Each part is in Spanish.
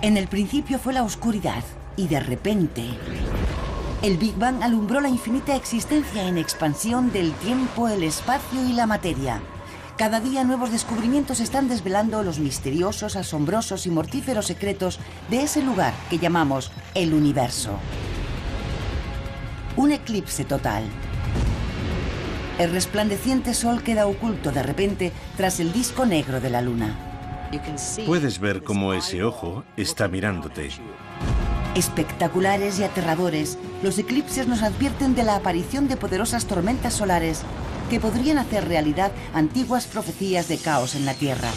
En el principio fue la oscuridad y de repente el Big Bang alumbró la infinita existencia en expansión del tiempo, el espacio y la materia. Cada día nuevos descubrimientos están desvelando los misteriosos, asombrosos y mortíferos secretos de ese lugar que llamamos el universo. Un eclipse total. El resplandeciente sol queda oculto de repente tras el disco negro de la luna. Puedes ver cómo ese ojo está mirándote. Espectaculares y aterradores, los eclipses nos advierten de la aparición de poderosas tormentas solares que podrían hacer realidad antiguas profecías de caos en la Tierra.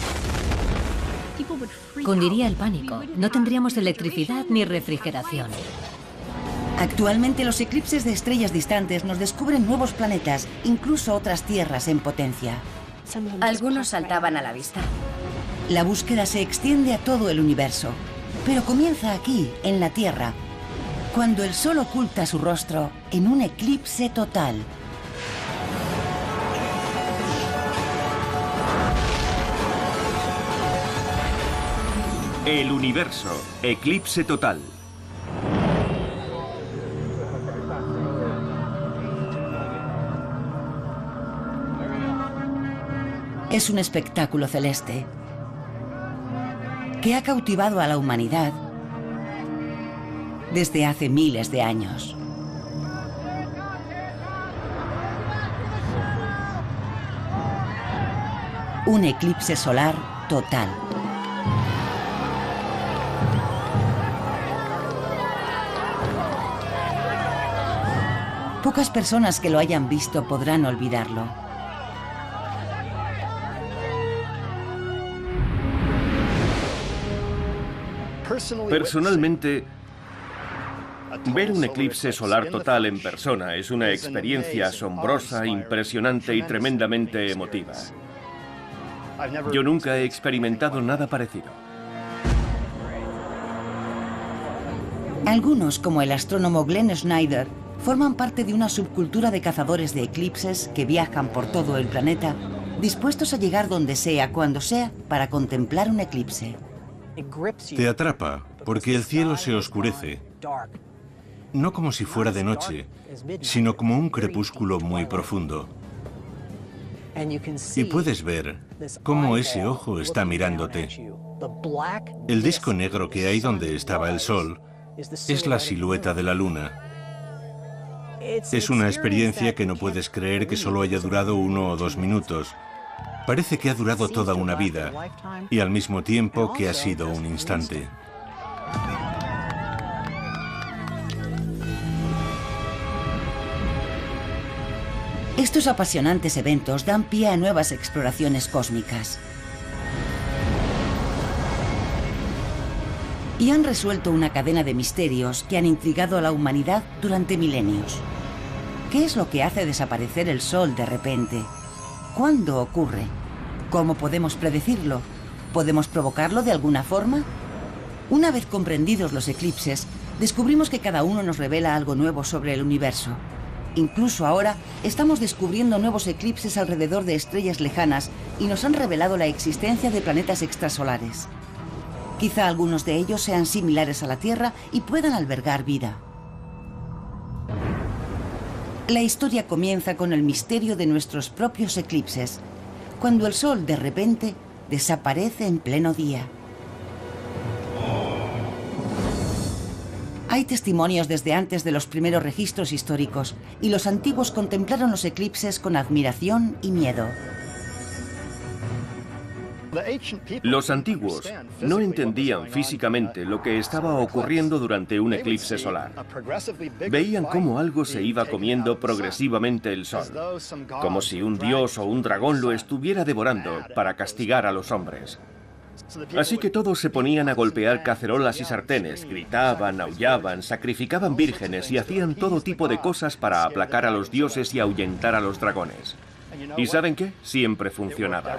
Cundiría el pánico. No tendríamos electricidad ni refrigeración. Actualmente los eclipses de estrellas distantes nos descubren nuevos planetas, incluso otras tierras en potencia. Algunos saltaban a la vista. La búsqueda se extiende a todo el universo, pero comienza aquí, en la Tierra, cuando el Sol oculta su rostro en un eclipse total. El universo, eclipse total. Es un espectáculo celeste que ha cautivado a la humanidad desde hace miles de años. Un eclipse solar total. Pocas personas que lo hayan visto podrán olvidarlo. Personalmente, ver un eclipse solar total en persona es una experiencia asombrosa, impresionante y tremendamente emotiva. Yo nunca he experimentado nada parecido. Algunos, como el astrónomo Glenn Snyder, forman parte de una subcultura de cazadores de eclipses que viajan por todo el planeta, dispuestos a llegar donde sea, cuando sea, para contemplar un eclipse. Te atrapa porque el cielo se oscurece, no como si fuera de noche, sino como un crepúsculo muy profundo. Y puedes ver cómo ese ojo está mirándote. El disco negro que hay donde estaba el sol es la silueta de la luna. Es una experiencia que no puedes creer que solo haya durado 1 o 2 minutos. Parece que ha durado toda una vida y al mismo tiempo que ha sido un instante. Estos apasionantes eventos dan pie a nuevas exploraciones cósmicas. Y han resuelto una cadena de misterios que han intrigado a la humanidad durante milenios. ¿Qué es lo que hace desaparecer el Sol de repente? ¿Cuándo ocurre? ¿Cómo podemos predecirlo? ¿Podemos provocarlo de alguna forma? Una vez comprendidos los eclipses, descubrimos que cada uno nos revela algo nuevo sobre el universo. Incluso ahora estamos descubriendo nuevos eclipses alrededor de estrellas lejanas y nos han revelado la existencia de planetas extrasolares. Quizá algunos de ellos sean similares a la Tierra y puedan albergar vida. La historia comienza con el misterio de nuestros propios eclipses, cuando el Sol de repente desaparece en pleno día. Hay testimonios desde antes de los primeros registros históricos y los antiguos contemplaron los eclipses con admiración y miedo. Los antiguos no entendían físicamente lo que estaba ocurriendo durante un eclipse solar. Veían cómo algo se iba comiendo progresivamente el sol, como si un dios o un dragón lo estuviera devorando para castigar a los hombres. Así que todos se ponían a golpear cacerolas y sartenes, gritaban, aullaban, sacrificaban vírgenes y hacían todo tipo de cosas para aplacar a los dioses y ahuyentar a los dragones. ¿Y saben qué? Siempre funcionaba.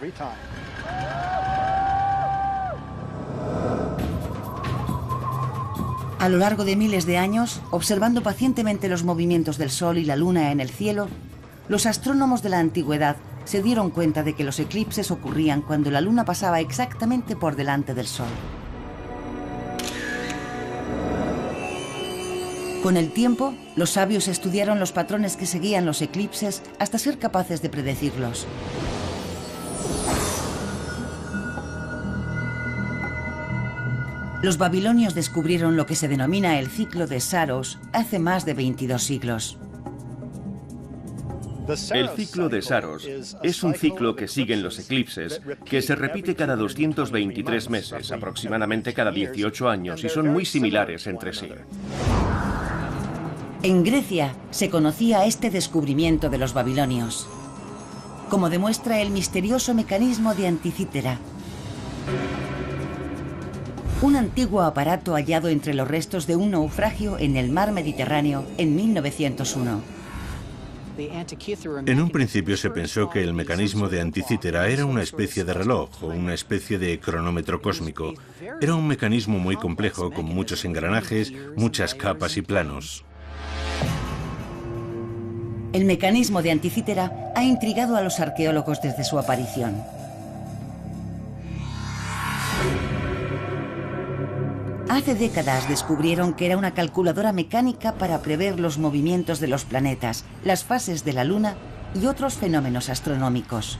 A lo largo de miles de años, observando pacientemente los movimientos del Sol y la Luna en el cielo, los astrónomos de la antigüedad se dieron cuenta de que los eclipses ocurrían cuando la Luna pasaba exactamente por delante del Sol. Con el tiempo, los sabios estudiaron los patrones que seguían los eclipses hasta ser capaces de predecirlos. Los babilonios descubrieron lo que se denomina el ciclo de Saros hace más de 22 siglos. El ciclo de Saros es un ciclo que siguen los eclipses, que se repite cada 223 meses, aproximadamente cada 18 años, y son muy similares entre sí. En Grecia se conocía este descubrimiento de los babilonios, como demuestra el misterioso mecanismo de Anticítera, un antiguo aparato hallado entre los restos de un naufragio en el mar Mediterráneo en 1901. En un principio se pensó que el mecanismo de Anticítera era una especie de reloj o una especie de cronómetro cósmico. Era un mecanismo muy complejo con muchos engranajes, muchas capas y planos. El mecanismo de Anticítera ha intrigado a los arqueólogos desde su aparición. Hace décadas descubrieron que era una calculadora mecánica para prever los movimientos de los planetas, las fases de la Luna y otros fenómenos astronómicos.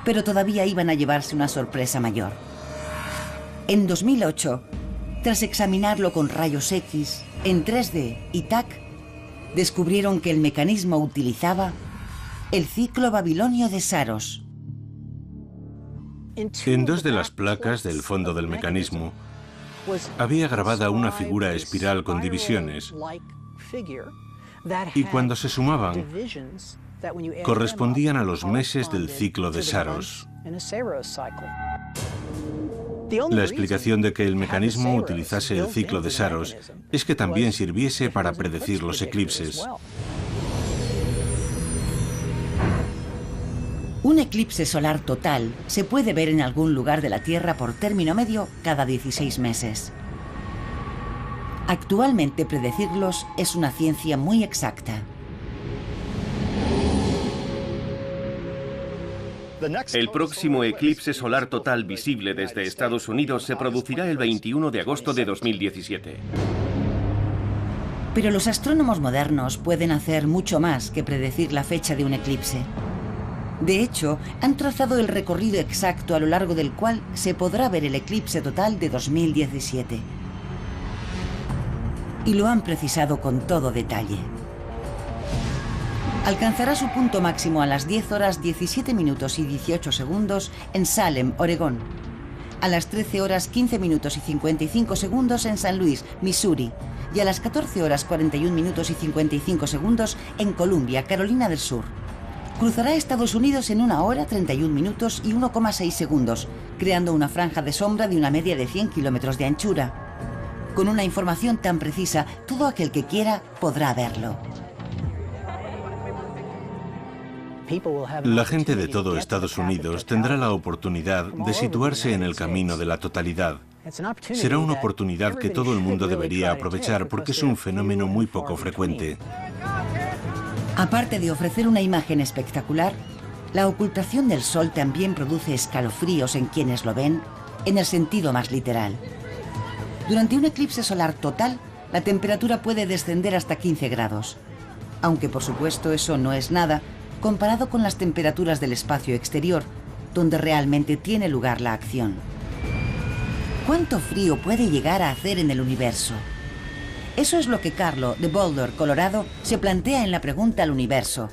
Pero todavía iban a llevarse una sorpresa mayor. En 2008, tras examinarlo con rayos X, en 3D y TAC, descubrieron que el mecanismo utilizaba el ciclo babilonio de Saros. En dos de las placas del fondo del mecanismo había grabada una figura espiral con divisiones, y cuando se sumaban, correspondían a los meses del ciclo de Saros. La explicación de que el mecanismo utilizase el ciclo de Saros es que también sirviese para predecir los eclipses. Un eclipse solar total se puede ver en algún lugar de la Tierra por término medio cada 16 meses. Actualmente predecirlos es una ciencia muy exacta. El próximo eclipse solar total visible desde Estados Unidos se producirá el 21 de agosto de 2017. Pero los astrónomos modernos pueden hacer mucho más que predecir la fecha de un eclipse. De hecho, han trazado el recorrido exacto a lo largo del cual se podrá ver el eclipse total de 2017. Y lo han precisado con todo detalle. Alcanzará su punto máximo a las 10 horas 17 minutos y 18 segundos en Salem, Oregón. A las 13 horas 15 minutos y 55 segundos en San Luis, Missouri. Y a las 14 horas 41 minutos y 55 segundos en Columbia, Carolina del Sur. Cruzará Estados Unidos en 1 hora 31 minutos y 1,6 segundos, creando una franja de sombra de una media de 100 kilómetros de anchura. Con una información tan precisa, todo aquel que quiera podrá verlo. La gente de todo Estados Unidos tendrá la oportunidad de situarse en el camino de la totalidad. Será una oportunidad que todo el mundo debería aprovechar porque es un fenómeno muy poco frecuente. Aparte de ofrecer una imagen espectacular, la ocultación del Sol también produce escalofríos en quienes lo ven, en el sentido más literal. Durante un eclipse solar total, la temperatura puede descender hasta 15 grados. Aunque por supuesto eso no es nada comparado con las temperaturas del espacio exterior, donde realmente tiene lugar la acción. ¿Cuánto frío puede llegar a hacer en el universo? Eso es lo que Carlo, de Boulder, Colorado, se plantea en la pregunta al universo.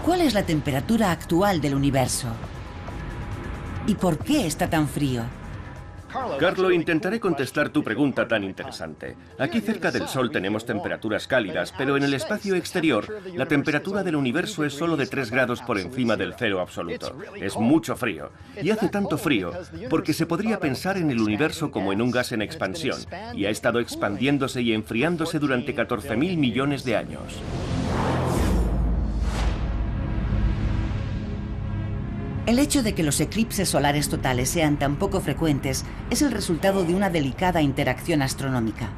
¿Cuál es la temperatura actual del universo? ¿Y por qué está tan frío? Carlo, intentaré contestar tu pregunta tan interesante. Aquí cerca del Sol tenemos temperaturas cálidas, pero en el espacio exterior, la temperatura del universo es solo de 3 grados por encima del cero absoluto. Es mucho frío. Y hace tanto frío porque se podría pensar en el universo como en un gas en expansión, y ha estado expandiéndose y enfriándose durante 14.000 millones de años. El hecho de que los eclipses solares totales sean tan poco frecuentes es el resultado de una delicada interacción astronómica.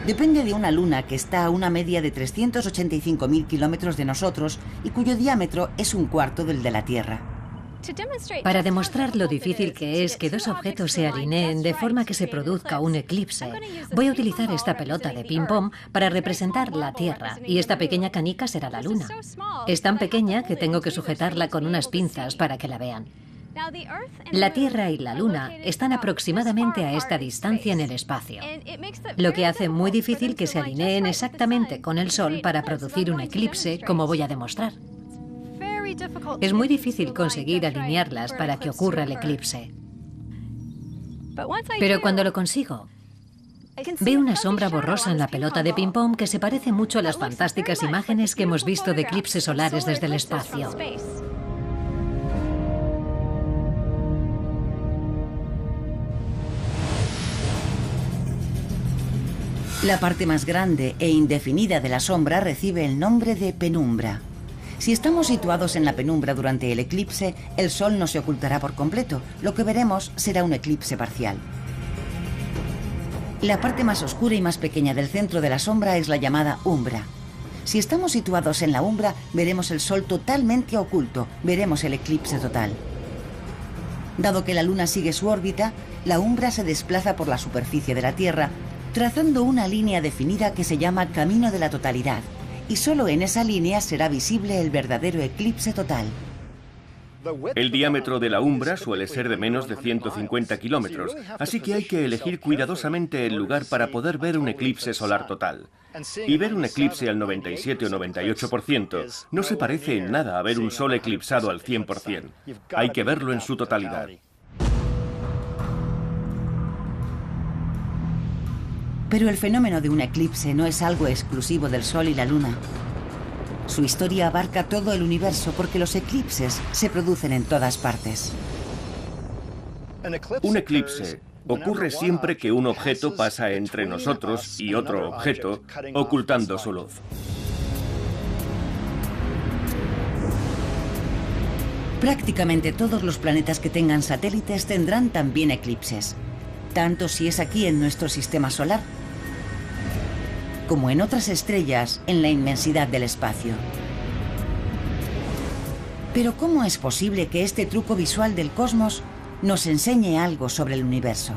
Depende de una luna que está a una media de 385.000 kilómetros de nosotros y cuyo diámetro es 1/4 del de la Tierra. Para demostrar lo difícil que es que dos objetos se alineen de forma que se produzca un eclipse, voy a utilizar esta pelota de ping-pong para representar la Tierra y esta pequeña canica será la Luna. Es tan pequeña que tengo que sujetarla con unas pinzas para que la vean. La Tierra y la Luna están aproximadamente a esta distancia en el espacio, lo que hace muy difícil que se alineen exactamente con el Sol para producir un eclipse, como voy a demostrar. Es muy difícil conseguir alinearlas para que ocurra el eclipse. Pero cuando lo consigo, veo una sombra borrosa en la pelota de ping-pong que se parece mucho a las fantásticas imágenes que hemos visto de eclipses solares desde el espacio. La parte más grande e indefinida de la sombra recibe el nombre de penumbra. Si estamos situados en la penumbra durante el eclipse, el Sol no se ocultará por completo. Lo que veremos será un eclipse parcial. La parte más oscura y más pequeña del centro de la sombra es la llamada umbra. Si estamos situados en la umbra, veremos el Sol totalmente oculto, veremos el eclipse total. Dado que la Luna sigue su órbita, la umbra se desplaza por la superficie de la Tierra, trazando una línea definida que se llama Camino de la Totalidad, y solo en esa línea será visible el verdadero eclipse total. El diámetro de la umbra suele ser de menos de 150 kilómetros, así que hay que elegir cuidadosamente el lugar para poder ver un eclipse solar total. Y ver un eclipse al 97 o 98% no se parece en nada a ver un sol eclipsado al 100%. Hay que verlo en su totalidad. Pero el fenómeno de un eclipse no es algo exclusivo del Sol y la Luna. Su historia abarca todo el universo porque los eclipses se producen en todas partes. Un eclipse ocurre siempre que un objeto pasa entre nosotros y otro objeto, ocultando su luz. Prácticamente todos los planetas que tengan satélites tendrán también eclipses, tanto si es aquí en nuestro sistema solar, como en otras estrellas en la inmensidad del espacio. Pero ¿cómo es posible que este truco visual del cosmos nos enseñe algo sobre el universo?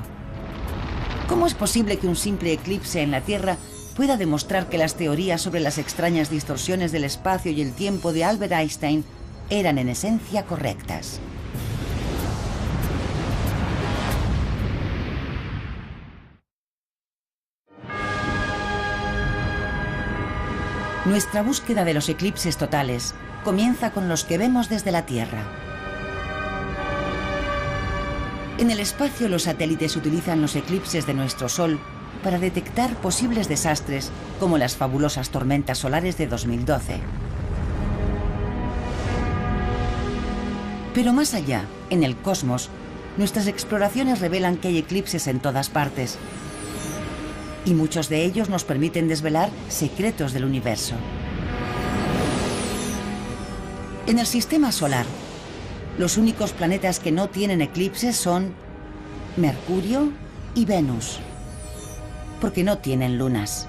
¿Cómo es posible que un simple eclipse en la Tierra pueda demostrar que las teorías sobre las extrañas distorsiones del espacio y el tiempo de Albert Einstein eran en esencia correctas? Nuestra búsqueda de los eclipses totales comienza con los que vemos desde la Tierra. En el espacio, los satélites utilizan los eclipses de nuestro Sol para detectar posibles desastres como las fabulosas tormentas solares de 2012. Pero más allá, en el cosmos, nuestras exploraciones revelan que hay eclipses en todas partes, y muchos de ellos nos permiten desvelar secretos del universo. En el sistema solar, los únicos planetas que no tienen eclipses son Mercurio y Venus, porque no tienen lunas.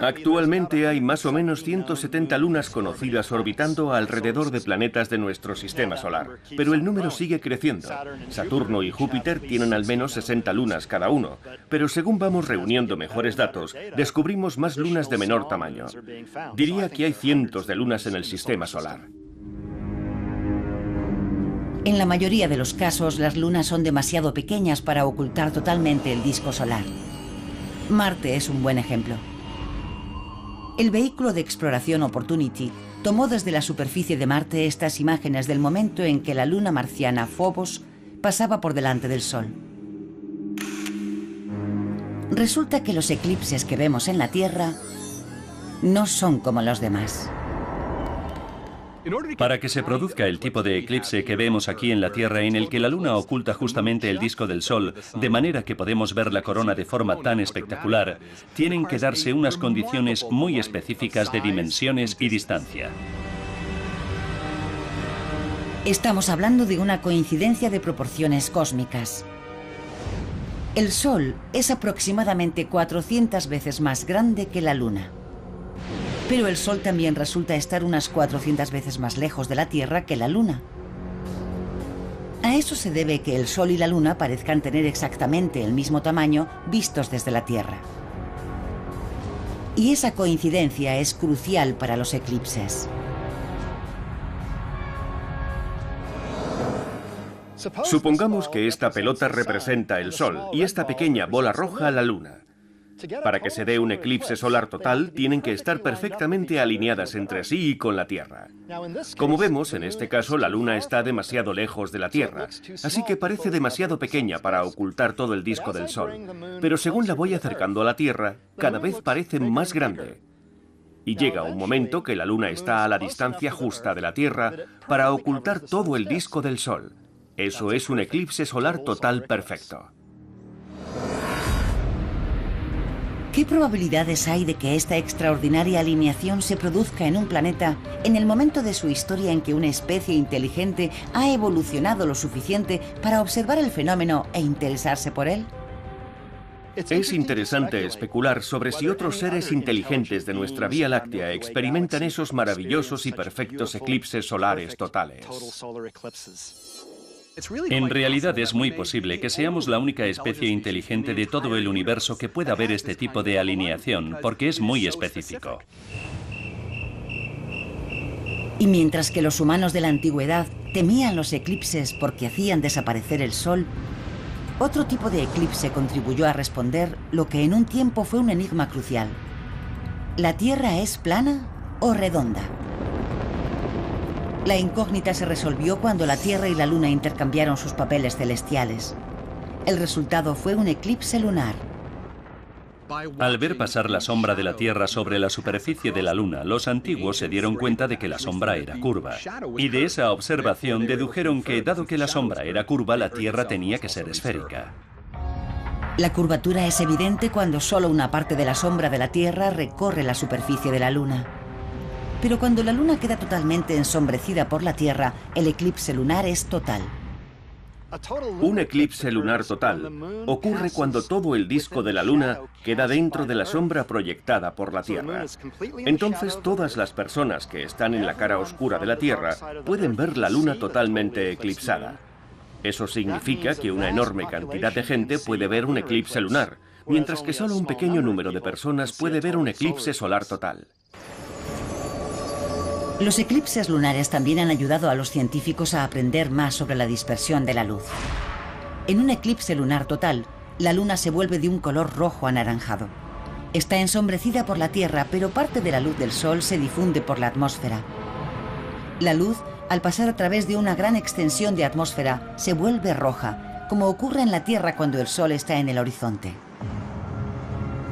Actualmente hay más o menos 170 lunas conocidas orbitando alrededor de planetas de nuestro sistema solar, pero el número sigue creciendo. Saturno y Júpiter tienen al menos 60 lunas cada uno, pero según vamos reuniendo mejores datos, descubrimos más lunas de menor tamaño. Diría que hay cientos de lunas en el sistema solar. En la mayoría de los casos, las lunas son demasiado pequeñas para ocultar totalmente el disco solar. Marte es un buen ejemplo. El vehículo de exploración Opportunity tomó desde la superficie de Marte estas imágenes del momento en que la luna marciana Phobos pasaba por delante del Sol. Resulta que los eclipses que vemos en la Tierra no son como los demás. Para que se produzca el tipo de eclipse que vemos aquí en la Tierra, en el que la Luna oculta justamente el disco del Sol, de manera que podemos ver la corona de forma tan espectacular, tienen que darse unas condiciones muy específicas de dimensiones y distancia. Estamos hablando de una coincidencia de proporciones cósmicas. El Sol es aproximadamente 400 veces más grande que la Luna. Pero el Sol también resulta estar unas 400 veces más lejos de la Tierra que la Luna. A eso se debe que el Sol y la Luna parezcan tener exactamente el mismo tamaño vistos desde la Tierra. Y esa coincidencia es crucial para los eclipses. Supongamos que esta pelota representa el Sol y esta pequeña bola roja la Luna. Para que se dé un eclipse solar total, tienen que estar perfectamente alineadas entre sí y con la Tierra. Como vemos, en este caso, la Luna está demasiado lejos de la Tierra, así que parece demasiado pequeña para ocultar todo el disco del Sol. Pero según la voy acercando a la Tierra, cada vez parece más grande. Y llega un momento que la Luna está a la distancia justa de la Tierra para ocultar todo el disco del Sol. Eso es un eclipse solar total perfecto. ¿Qué probabilidades hay de que esta extraordinaria alineación se produzca en un planeta en el momento de su historia en que una especie inteligente ha evolucionado lo suficiente para observar el fenómeno e interesarse por él? Es interesante especular sobre si otros seres inteligentes de nuestra Vía Láctea experimentan esos maravillosos y perfectos eclipses solares totales. En realidad es muy posible que seamos la única especie inteligente de todo el universo que pueda ver este tipo de alineación, porque es muy específico. Y mientras que los humanos de la antigüedad temían los eclipses porque hacían desaparecer el Sol, otro tipo de eclipse contribuyó a responder lo que en un tiempo fue un enigma crucial. ¿La Tierra es plana o redonda? La incógnita se resolvió cuando la Tierra y la Luna intercambiaron sus papeles celestiales. El resultado fue un eclipse lunar. Al ver pasar la sombra de la Tierra sobre la superficie de la Luna, los antiguos se dieron cuenta de que la sombra era curva. Y de esa observación dedujeron que, dado que la sombra era curva, la Tierra tenía que ser esférica. La curvatura es evidente cuando solo una parte de la sombra de la Tierra recorre la superficie de la Luna. Pero cuando la Luna queda totalmente ensombrecida por la Tierra, el eclipse lunar es total. Un eclipse lunar total ocurre cuando todo el disco de la Luna queda dentro de la sombra proyectada por la Tierra. Entonces todas las personas que están en la cara oscura de la Tierra pueden ver la Luna totalmente eclipsada. Eso significa que una enorme cantidad de gente puede ver un eclipse lunar, mientras que solo un pequeño número de personas puede ver un eclipse solar total. Los eclipses lunares también han ayudado a los científicos a aprender más sobre la dispersión de la luz. En un eclipse lunar total, la Luna se vuelve de un color rojo anaranjado. Está ensombrecida por la Tierra, pero parte de la luz del Sol se difunde por la atmósfera. La luz, al pasar a través de una gran extensión de atmósfera, se vuelve roja, como ocurre en la Tierra cuando el Sol está en el horizonte.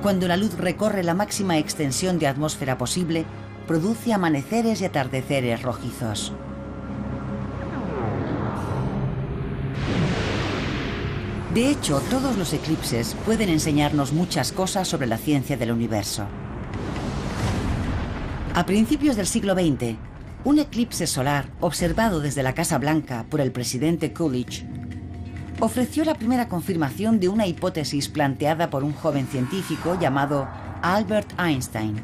Cuando la luz recorre la máxima extensión de atmósfera posible, produce amaneceres y atardeceres rojizos. De hecho, todos los eclipses pueden enseñarnos muchas cosas sobre la ciencia del universo. A principios del siglo XX, un eclipse solar observado desde la Casa Blanca por el presidente Coolidge ofreció la primera confirmación de una hipótesis planteada por un joven científico llamado Albert Einstein.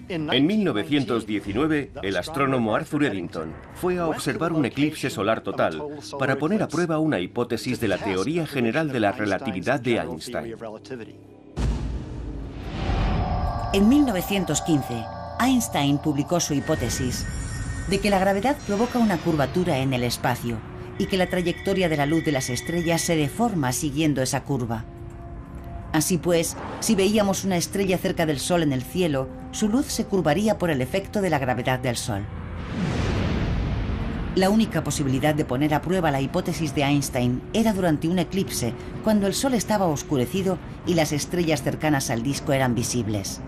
En 1919, el astrónomo Arthur Eddington fue a observar un eclipse solar total para poner a prueba una hipótesis de la teoría general de la relatividad de Einstein. En 1915, Einstein publicó su hipótesis de que la gravedad provoca una curvatura en el espacio y que la trayectoria de la luz de las estrellas se deforma siguiendo esa curva. Así pues, si veíamos una estrella cerca del Sol en el cielo, su luz se curvaría por el efecto de la gravedad del Sol. La única posibilidad de poner a prueba la hipótesis de Einstein era durante un eclipse, cuando el Sol estaba oscurecido y las estrellas cercanas al disco eran visibles.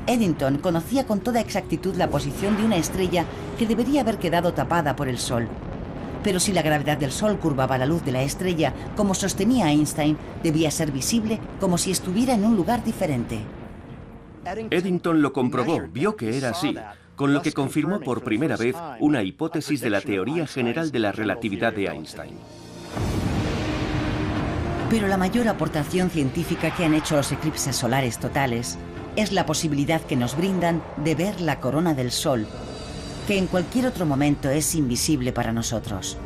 Eddington conocía con toda exactitud la posición de una estrella que debería haber quedado tapada por el Sol. Pero si la gravedad del Sol curvaba la luz de la estrella, como sostenía Einstein, debía ser visible como si estuviera en un lugar diferente. Eddington lo comprobó, vio que era así, con lo que confirmó por primera vez una hipótesis de la teoría general de la relatividad de Einstein. Pero la mayor aportación científica que han hecho los eclipses solares totales es la posibilidad que nos brindan de ver la corona del Sol, que en cualquier otro momento es invisible para nosotros.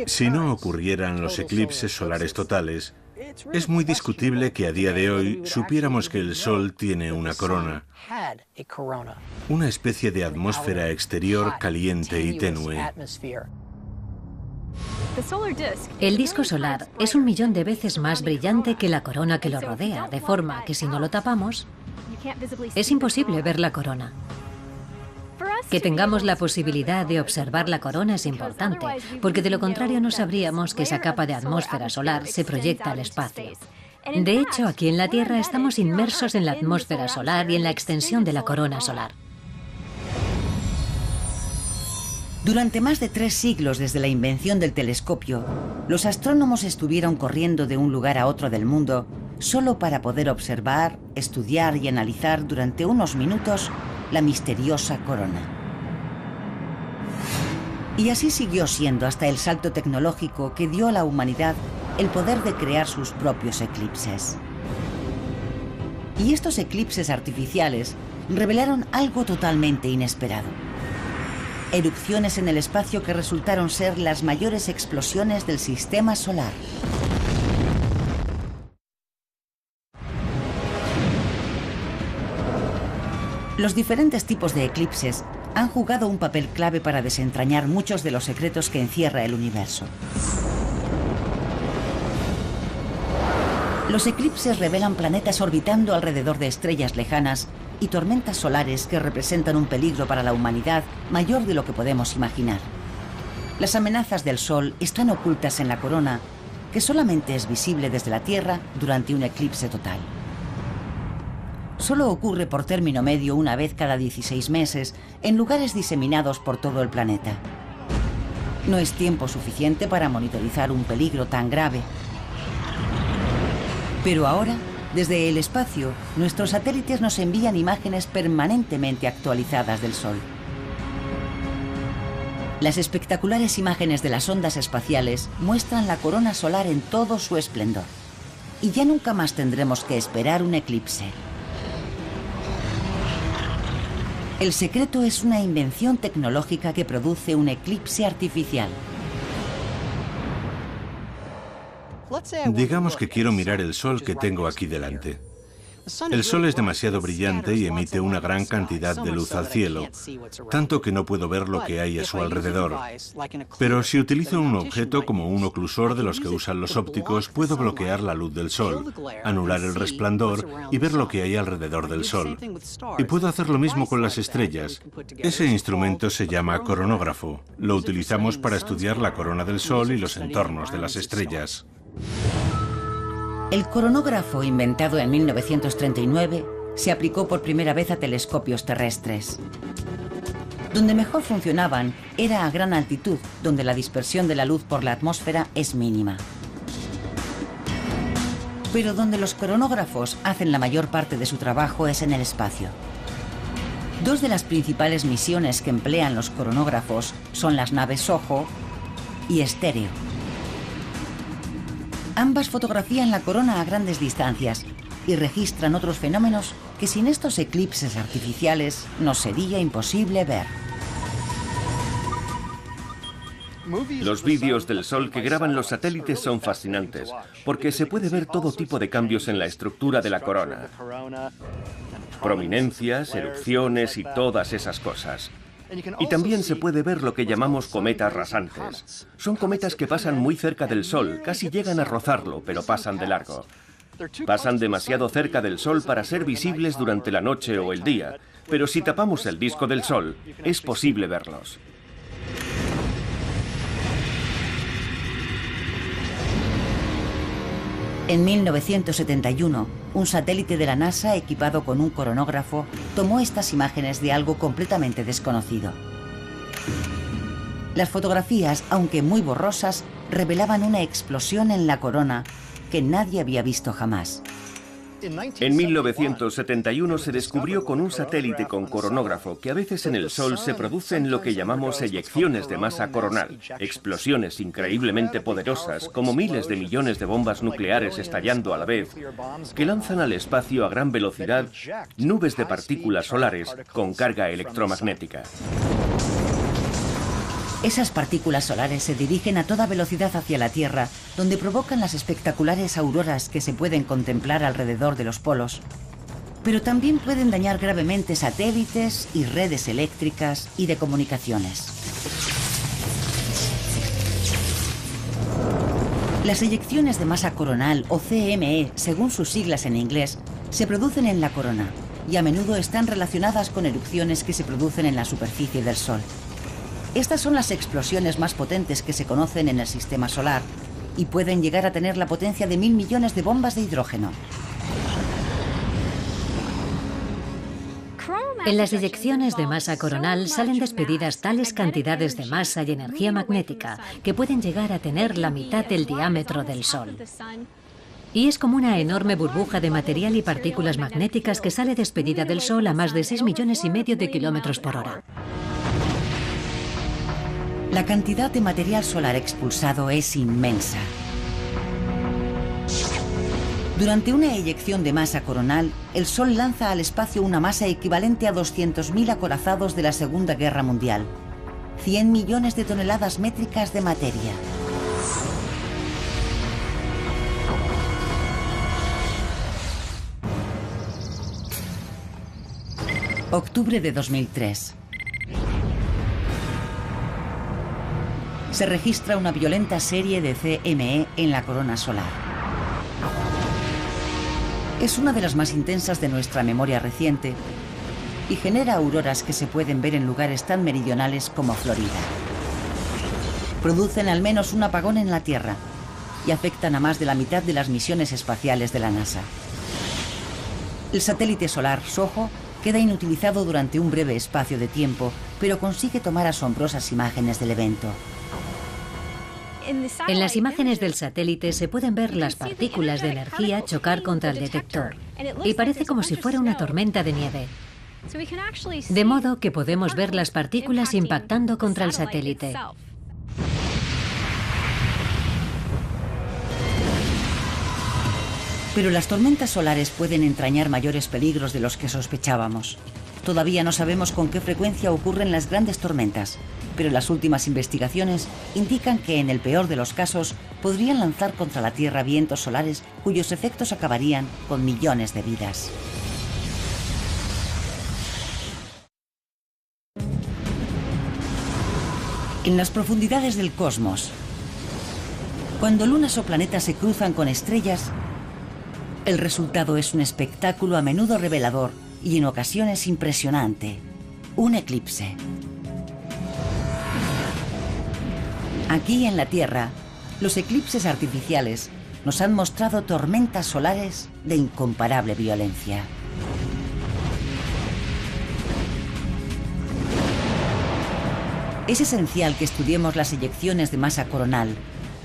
Si no ocurrieran los eclipses solares totales, es muy discutible que a día de hoy supiéramos que el Sol tiene una corona, una especie de atmósfera exterior caliente y tenue. El disco solar es 1.000.000 de veces más brillante que la corona que lo rodea, de forma que si no lo tapamos, es imposible ver la corona. Que tengamos la posibilidad de observar la corona es importante, porque de lo contrario no sabríamos que esa capa de atmósfera solar se proyecta al espacio. De hecho, aquí en la Tierra estamos inmersos en la atmósfera solar y en la extensión de la corona solar. Durante más de 3 siglos desde la invención del telescopio, los astrónomos estuvieron corriendo de un lugar a otro del mundo solo para poder observar, estudiar y analizar durante unos minutos la misteriosa corona. Y así siguió siendo hasta el salto tecnológico que dio a la humanidad el poder de crear sus propios eclipses. Y estos eclipses artificiales revelaron algo totalmente inesperado. Erupciones en el espacio que resultaron ser las mayores explosiones del sistema solar. Los diferentes tipos de eclipses han jugado un papel clave para desentrañar muchos de los secretos que encierra el universo. Los eclipses revelan planetas orbitando alrededor de estrellas lejanas y tormentas solares que representan un peligro para la humanidad mayor de lo que podemos imaginar. Las amenazas del Sol están ocultas en la corona, que solamente es visible desde la Tierra durante un eclipse total. Solo ocurre por término medio una vez cada 16 meses en lugares diseminados por todo el planeta. No es tiempo suficiente para monitorizar un peligro tan grave. Pero ahora, desde el espacio, nuestros satélites nos envían imágenes permanentemente actualizadas del Sol. Las espectaculares imágenes de las ondas espaciales muestran la corona solar en todo su esplendor. Y ya nunca más tendremos que esperar un eclipse. El secreto es una invención tecnológica que produce un eclipse artificial. Digamos que quiero mirar el Sol que tengo aquí delante. El Sol es demasiado brillante y emite una gran cantidad de luz al cielo, tanto que no puedo ver lo que hay a su alrededor. Pero si utilizo un objeto como un oclusor de los que usan los ópticos, puedo bloquear la luz del Sol, anular el resplandor y ver lo que hay alrededor del Sol. Y puedo hacer lo mismo con las estrellas. Ese instrumento se llama coronógrafo. Lo utilizamos para estudiar la corona del Sol y los entornos de las estrellas. El coronógrafo, inventado en 1939, se aplicó por primera vez a telescopios terrestres. Donde mejor funcionaban era a gran altitud, donde la dispersión de la luz por la atmósfera es mínima. Pero donde los coronógrafos hacen la mayor parte de su trabajo es en el espacio. 2 de las principales misiones que emplean los coronógrafos son las naves SOHO y Stereo. Ambas fotografían la corona a grandes distancias y registran otros fenómenos que sin estos eclipses artificiales nos sería imposible ver. Los vídeos del Sol que graban los satélites son fascinantes, porque se puede ver todo tipo de cambios en la estructura de la corona. Prominencias, erupciones y todas esas cosas. Y también se puede ver lo que llamamos cometas rasantes. Son cometas que pasan muy cerca del Sol, casi llegan a rozarlo, pero pasan de largo. Pasan demasiado cerca del Sol para ser visibles durante la noche o el día, pero si tapamos el disco del Sol, es posible verlos. En 1971, un satélite de la NASA equipado con un coronógrafo tomó estas imágenes de algo completamente desconocido. Las fotografías, aunque muy borrosas, revelaban una explosión en la corona que nadie había visto jamás. En 1971 se descubrió con un satélite con coronógrafo que a veces en el Sol se producen lo que llamamos eyecciones de masa coronal, explosiones increíblemente poderosas, como miles de millones de bombas nucleares estallando a la vez, que lanzan al espacio a gran velocidad nubes de partículas solares con carga electromagnética. Esas partículas solares se dirigen a toda velocidad hacia la Tierra, donde provocan las espectaculares auroras que se pueden contemplar alrededor de los polos. Pero también pueden dañar gravemente satélites y redes eléctricas y de comunicaciones. Las eyecciones de masa coronal, o CME, según sus siglas en inglés, se producen en la corona y a menudo están relacionadas con erupciones que se producen en la superficie del Sol. Estas son las explosiones más potentes que se conocen en el sistema solar y pueden llegar a tener la potencia de 1000 millones de bombas de hidrógeno. En las eyecciones de masa coronal salen despedidas tales cantidades de masa y energía magnética que pueden llegar a tener la mitad del diámetro del Sol. Y es como una enorme burbuja de material y partículas magnéticas que sale despedida del Sol a más de 6,5 millones de kilómetros por hora. La cantidad de material solar expulsado es inmensa. Durante una eyección de masa coronal, el Sol lanza al espacio una masa equivalente a 200.000 acorazados de la Segunda Guerra Mundial, 100 millones de toneladas métricas de materia. Octubre de 2003. Se registra una violenta serie de CME en la corona solar. Es una de las más intensas de nuestra memoria reciente y genera auroras que se pueden ver en lugares tan meridionales como Florida. Producen al menos un apagón en la Tierra y afectan a más de la mitad de las misiones espaciales de la NASA. El satélite solar SOHO queda inutilizado durante un breve espacio de tiempo, pero consigue tomar asombrosas imágenes del evento. En las imágenes del satélite se pueden ver las partículas de energía chocar contra el detector y parece como si fuera una tormenta de nieve. De modo que podemos ver las partículas impactando contra el satélite. Pero las tormentas solares pueden entrañar mayores peligros de los que sospechábamos. Todavía no sabemos con qué frecuencia ocurren las grandes tormentas, pero las últimas investigaciones indican que en el peor de los casos podrían lanzar contra la Tierra vientos solares cuyos efectos acabarían con millones de vidas. En las profundidades del cosmos, cuando lunas o planetas se cruzan con estrellas, el resultado es un espectáculo a menudo revelador y en ocasiones impresionante: un eclipse. Aquí en la Tierra, los eclipses artificiales nos han mostrado tormentas solares de incomparable violencia. Es esencial que estudiemos las eyecciones de masa coronal,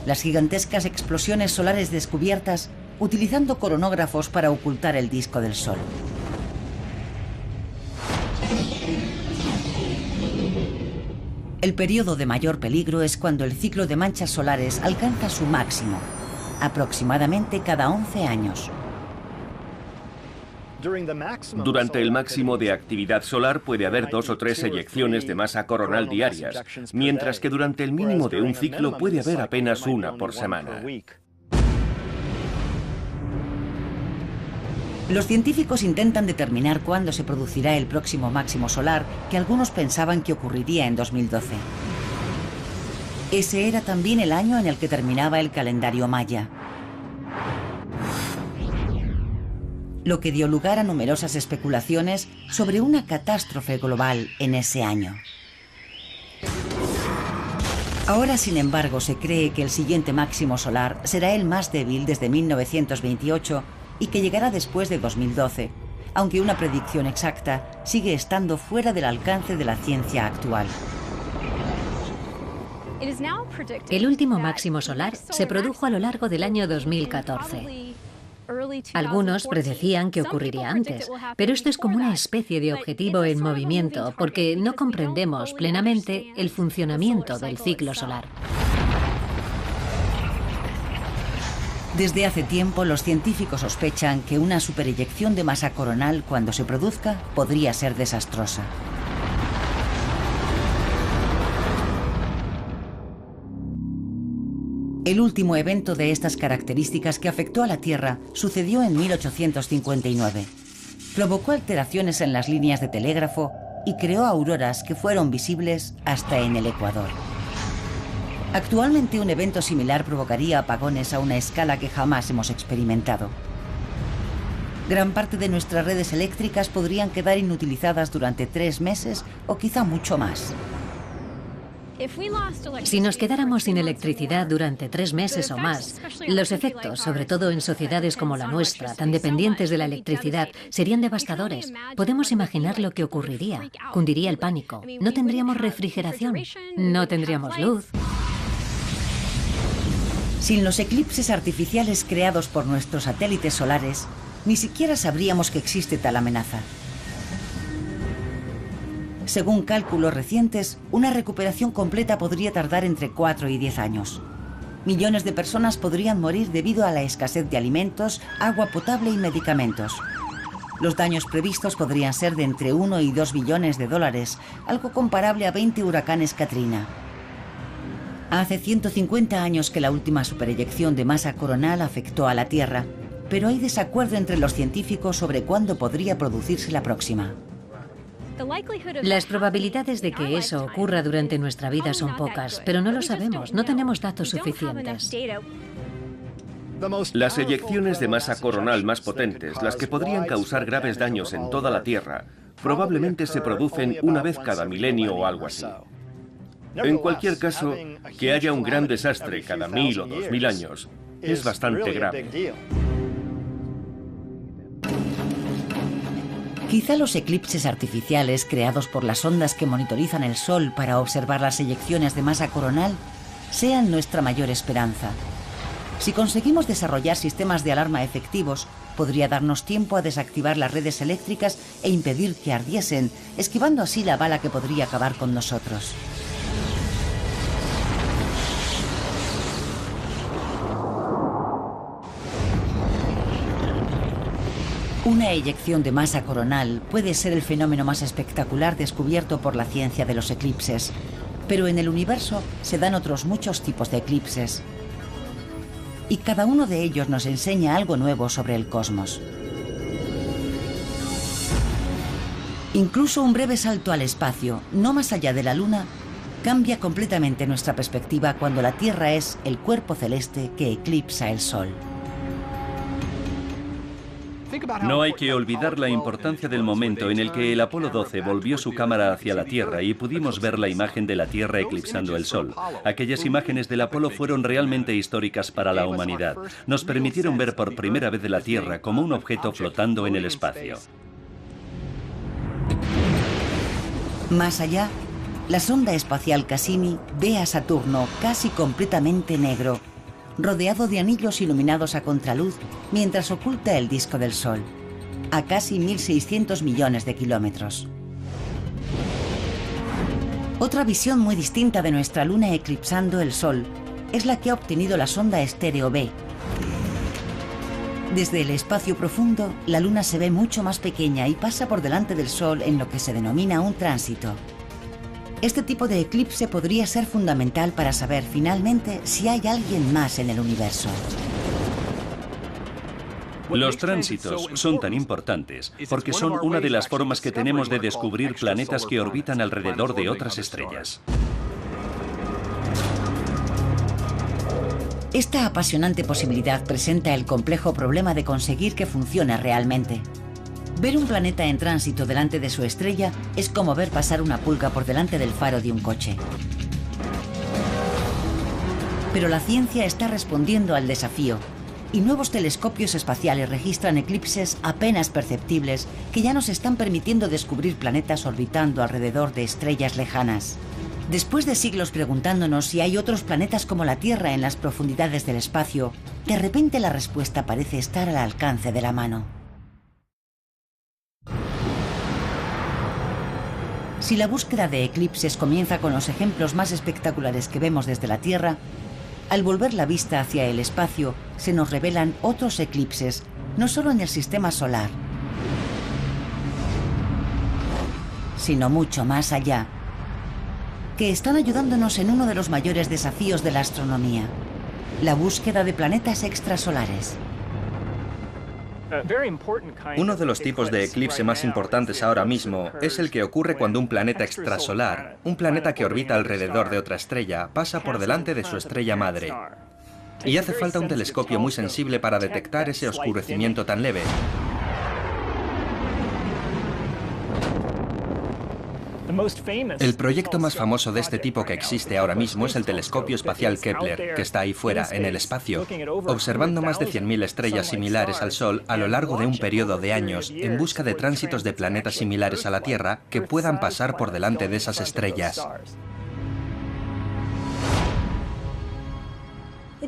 las gigantescas explosiones solares descubiertas utilizando coronógrafos para ocultar el disco del Sol. El periodo de mayor peligro es cuando el ciclo de manchas solares alcanza su máximo, aproximadamente cada 11 años. Durante el máximo de actividad solar puede haber 2 o 3 eyecciones de masa coronal diarias, mientras que durante el mínimo de un ciclo puede haber apenas una por semana. Los científicos intentan determinar cuándo se producirá el próximo máximo solar, que algunos pensaban que ocurriría en 2012. Ese era también el año en el que terminaba el calendario maya, lo que dio lugar a numerosas especulaciones sobre una catástrofe global en ese año. Ahora, sin embargo, se cree que el siguiente máximo solar será el más débil desde 1928 y que llegará después de 2012, aunque una predicción exacta sigue estando fuera del alcance de la ciencia actual. El último máximo solar se produjo a lo largo del año 2014. Algunos predecían que ocurriría antes, pero esto es como una especie de objetivo en movimiento porque no comprendemos plenamente el funcionamiento del ciclo solar. Desde hace tiempo, los científicos sospechan que una supereyección de masa coronal, cuando se produzca, podría ser desastrosa. El último evento de estas características que afectó a la Tierra sucedió en 1859. Provocó alteraciones en las líneas de telégrafo y creó auroras que fueron visibles hasta en el Ecuador. Actualmente un evento similar provocaría apagones a una escala que jamás hemos experimentado. Gran parte de nuestras redes eléctricas podrían quedar inutilizadas durante 3 meses o quizá mucho más. Si nos quedáramos sin electricidad durante 3 meses o más, los efectos, sobre todo en sociedades como la nuestra, tan dependientes de la electricidad, serían devastadores. Podemos imaginar lo que ocurriría. Cundiría el pánico. No tendríamos refrigeración. No tendríamos luz. Sin los eclipses artificiales creados por nuestros satélites solares, ni siquiera sabríamos que existe tal amenaza. Según cálculos recientes, una recuperación completa podría tardar entre 4 y 10 años. Millones de personas podrían morir debido a la escasez de alimentos, agua potable y medicamentos. Los daños previstos podrían ser de entre 1 y 2 billones de dólares, algo comparable a 20 huracanes Katrina. Hace 150 años que la última supereyección de masa coronal afectó a la Tierra, pero hay desacuerdo entre los científicos sobre cuándo podría producirse la próxima. Las probabilidades de que eso ocurra durante nuestra vida son pocas, pero no lo sabemos, no tenemos datos suficientes. Las eyecciones de masa coronal más potentes, las que podrían causar graves daños en toda la Tierra, probablemente se producen una vez cada milenio o algo así. En cualquier caso, que haya un gran desastre cada 1000 o 2000 años es bastante grave. Quizá los eclipses artificiales creados por las ondas que monitorizan el Sol para observar las eyecciones de masa coronal sean nuestra mayor esperanza. Si conseguimos desarrollar sistemas de alarma efectivos, podría darnos tiempo a desactivar las redes eléctricas e impedir que ardiesen, esquivando así la bala que podría acabar con nosotros. Una eyección de masa coronal puede ser el fenómeno más espectacular descubierto por la ciencia de los eclipses, pero en el universo se dan otros muchos tipos de eclipses. Y cada uno de ellos nos enseña algo nuevo sobre el cosmos. Incluso un breve salto al espacio, no más allá de la Luna, cambia completamente nuestra perspectiva cuando la Tierra es el cuerpo celeste que eclipsa el Sol. No hay que olvidar la importancia del momento en el que el Apolo 12 volvió su cámara hacia la Tierra y pudimos ver la imagen de la Tierra eclipsando el Sol. Aquellas imágenes del Apolo fueron realmente históricas para la humanidad. Nos permitieron ver por primera vez la Tierra como un objeto flotando en el espacio. Más allá, la sonda espacial Cassini ve a Saturno casi completamente negro, rodeado de anillos iluminados a contraluz mientras oculta el disco del Sol, a casi 1.600 millones de kilómetros. Otra visión muy distinta de nuestra Luna eclipsando el Sol es la que ha obtenido la sonda Estéreo B. Desde el espacio profundo, la Luna se ve mucho más pequeña y pasa por delante del Sol en lo que se denomina un tránsito. Este tipo de eclipse podría ser fundamental para saber finalmente si hay alguien más en el universo. Los tránsitos son tan importantes porque son una de las formas que tenemos de descubrir planetas que orbitan alrededor de otras estrellas. Esta apasionante posibilidad presenta el complejo problema de conseguir que funcione realmente. Ver un planeta en tránsito delante de su estrella es como ver pasar una pulga por delante del faro de un coche. Pero la ciencia está respondiendo al desafío y nuevos telescopios espaciales registran eclipses apenas perceptibles que ya nos están permitiendo descubrir planetas orbitando alrededor de estrellas lejanas. Después de siglos preguntándonos si hay otros planetas como la Tierra en las profundidades del espacio, de repente la respuesta parece estar al alcance de la mano. Si la búsqueda de eclipses comienza con los ejemplos más espectaculares que vemos desde la Tierra, al volver la vista hacia el espacio se nos revelan otros eclipses, no solo en el sistema solar, sino mucho más allá, que están ayudándonos en uno de los mayores desafíos de la astronomía, la búsqueda de planetas extrasolares. Uno de los tipos de eclipse más importantes ahora mismo es el que ocurre cuando un planeta extrasolar, un planeta que orbita alrededor de otra estrella, pasa por delante de su estrella madre. Y hace falta un telescopio muy sensible para detectar ese oscurecimiento tan leve. El proyecto más famoso de este tipo que existe ahora mismo es el telescopio espacial Kepler, que está ahí fuera, en el espacio, observando más de 100.000 estrellas similares al Sol a lo largo de un periodo de años, en busca de tránsitos de planetas similares a la Tierra que puedan pasar por delante de esas estrellas.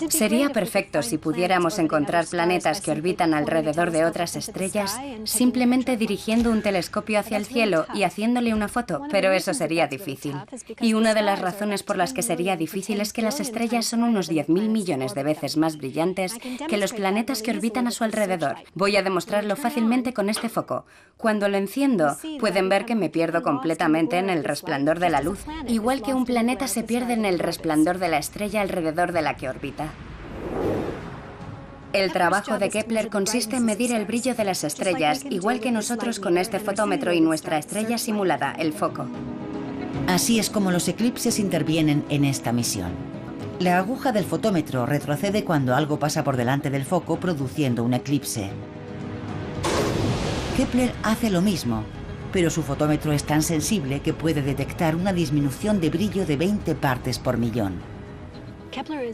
Sería perfecto si pudiéramos encontrar planetas que orbitan alrededor de otras estrellas simplemente dirigiendo un telescopio hacia el cielo y haciéndole una foto, pero eso sería difícil. Y una de las razones por las que sería difícil es que las estrellas son unos 10.000 millones de veces más brillantes que los planetas que orbitan a su alrededor. Voy a demostrarlo fácilmente con este foco. Cuando lo enciendo, pueden ver que me pierdo completamente en el resplandor de la luz, igual que un planeta se pierde en el resplandor de la estrella alrededor de la que orbita. El trabajo de Kepler consiste en medir el brillo de las estrellas, igual que nosotros con este fotómetro y nuestra estrella simulada, el foco. Así es como los eclipses intervienen en esta misión. La aguja del fotómetro retrocede cuando algo pasa por delante del foco, produciendo un eclipse. Kepler hace lo mismo, pero su fotómetro es tan sensible que puede detectar una disminución de brillo de 20 partes por millón.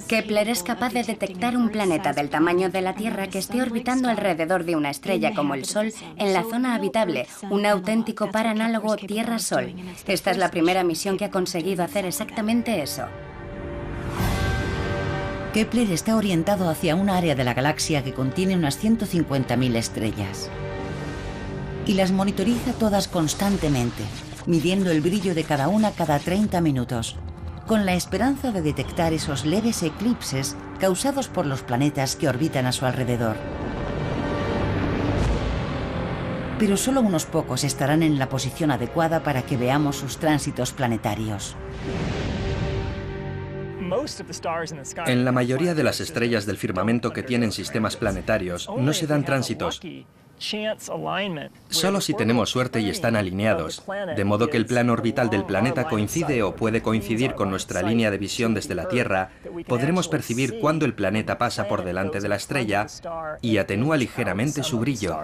Kepler es capaz de detectar un planeta del tamaño de la Tierra que esté orbitando alrededor de una estrella como el Sol en la zona habitable, un auténtico par análogo Tierra-Sol. Esta es la primera misión que ha conseguido hacer exactamente eso. Kepler está orientado hacia una área de la galaxia que contiene unas 150.000 estrellas. Y las monitoriza todas constantemente, midiendo el brillo de cada una cada 30 minutos. Con la esperanza de detectar esos leves eclipses causados por los planetas que orbitan a su alrededor. Pero solo unos pocos estarán en la posición adecuada para que veamos sus tránsitos planetarios. En la mayoría de las estrellas del firmamento que tienen sistemas planetarios no se dan tránsitos. Solo si tenemos suerte y están alineados, de modo que el plano orbital del planeta coincide o puede coincidir con nuestra línea de visión desde la Tierra, podremos percibir cuándo el planeta pasa por delante de la estrella y atenúa ligeramente su brillo.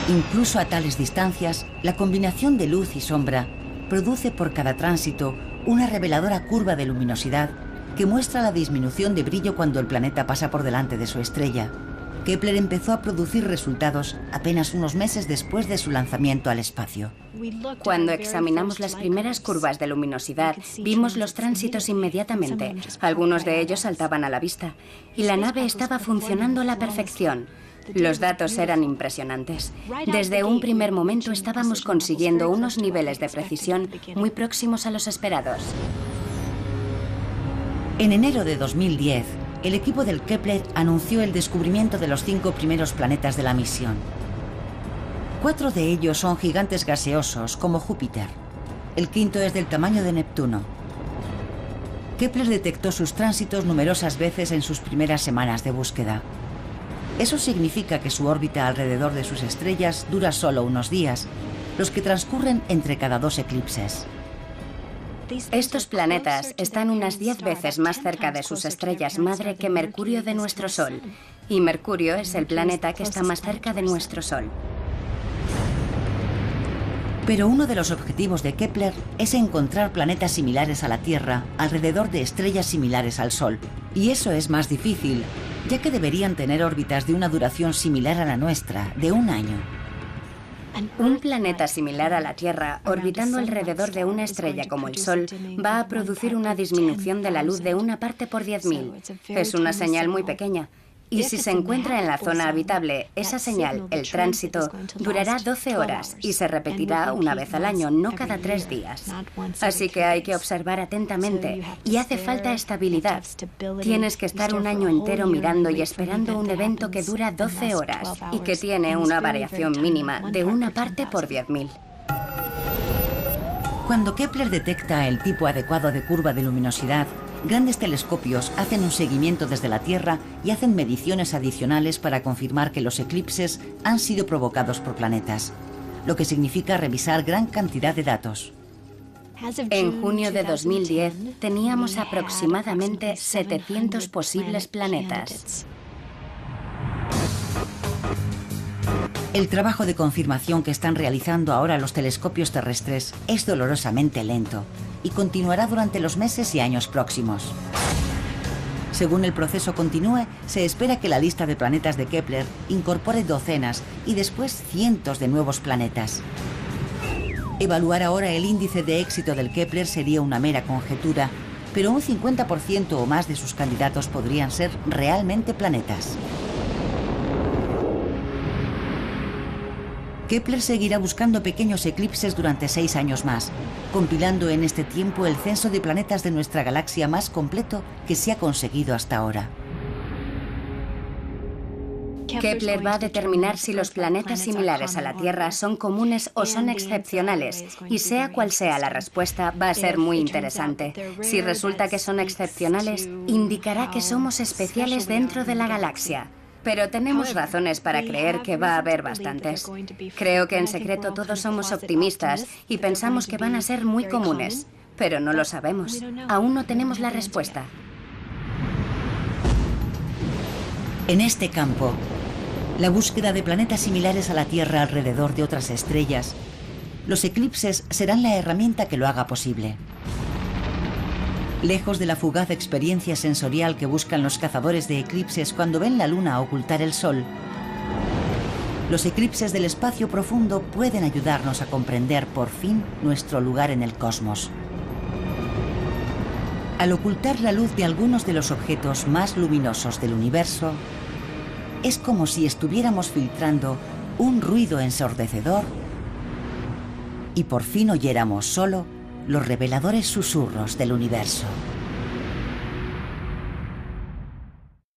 Incluso a tales distancias, la combinación de luz y sombra produce por cada tránsito una reveladora curva de luminosidad que muestra la disminución de brillo cuando el planeta pasa por delante de su estrella. Kepler empezó a producir resultados apenas unos meses después de su lanzamiento al espacio. Cuando examinamos las primeras curvas de luminosidad, vimos los tránsitos inmediatamente. Algunos de ellos saltaban a la vista, y la nave estaba funcionando a la perfección. Los datos eran impresionantes. Desde un primer momento estábamos consiguiendo unos niveles de precisión muy próximos a los esperados. En enero de 2010, el equipo del Kepler anunció el descubrimiento de los 5 primeros planetas de la misión. 4 de ellos son gigantes gaseosos, como Júpiter. El quinto es del tamaño de Neptuno. Kepler detectó sus tránsitos numerosas veces en sus primeras semanas de búsqueda. Eso significa que su órbita alrededor de sus estrellas dura solo unos días, los que transcurren entre cada 2 eclipses. Estos planetas están unas 10 veces más cerca de sus estrellas madre que Mercurio de nuestro Sol, y Mercurio es el planeta que está más cerca de nuestro Sol. Pero uno de los objetivos de Kepler es encontrar planetas similares a la Tierra alrededor de estrellas similares al Sol. Y eso es más difícil, ya que deberían tener órbitas de una duración similar a la nuestra, de 1 año. Un planeta similar a la Tierra, orbitando alrededor de una estrella como el Sol, va a producir una disminución de la luz de 1 parte por 10.000. Es una señal muy pequeña. Y si se encuentra en la zona habitable, esa señal, el tránsito, durará 12 horas y se repetirá una vez al año, no cada 3 días. Así que hay que observar atentamente y hace falta estabilidad. Tienes que estar un año entero mirando y esperando un evento que dura 12 horas y que tiene una variación mínima de 1 parte por 10.000. Cuando Kepler detecta el tipo adecuado de curva de luminosidad, grandes telescopios hacen un seguimiento desde la Tierra y hacen mediciones adicionales para confirmar que los eclipses han sido provocados por planetas, lo que significa revisar gran cantidad de datos. En junio de 2010 teníamos aproximadamente 700 posibles planetas. El trabajo de confirmación que están realizando ahora los telescopios terrestres es dolorosamente lento y continuará durante los meses y años próximos. Según el proceso continúe, se espera que la lista de planetas de Kepler incorpore docenas y después cientos de nuevos planetas. Evaluar ahora el índice de éxito del Kepler sería una mera conjetura, pero un 50% o más de sus candidatos podrían ser realmente planetas. Kepler seguirá buscando pequeños eclipses durante 6 años más, compilando en este tiempo el censo de planetas de nuestra galaxia más completo que se ha conseguido hasta ahora. Kepler va a determinar si los planetas similares a la Tierra son comunes o son excepcionales, y sea cual sea la respuesta, va a ser muy interesante. Si resulta que son excepcionales, indicará que somos especiales dentro de la galaxia. Pero tenemos razones para creer que va a haber bastantes. Creo que en secreto todos somos optimistas y pensamos que van a ser muy comunes, pero no lo sabemos. Aún no tenemos la respuesta. En este campo, la búsqueda de planetas similares a la Tierra alrededor de otras estrellas, los eclipses serán la herramienta que lo haga posible. Lejos de la fugaz experiencia sensorial que buscan los cazadores de eclipses cuando ven la Luna ocultar el Sol, los eclipses del espacio profundo pueden ayudarnos a comprender por fin nuestro lugar en el cosmos. Al ocultar la luz de algunos de los objetos más luminosos del universo, es como si estuviéramos filtrando un ruido ensordecedor y por fin oyéramos solo los reveladores susurros del universo.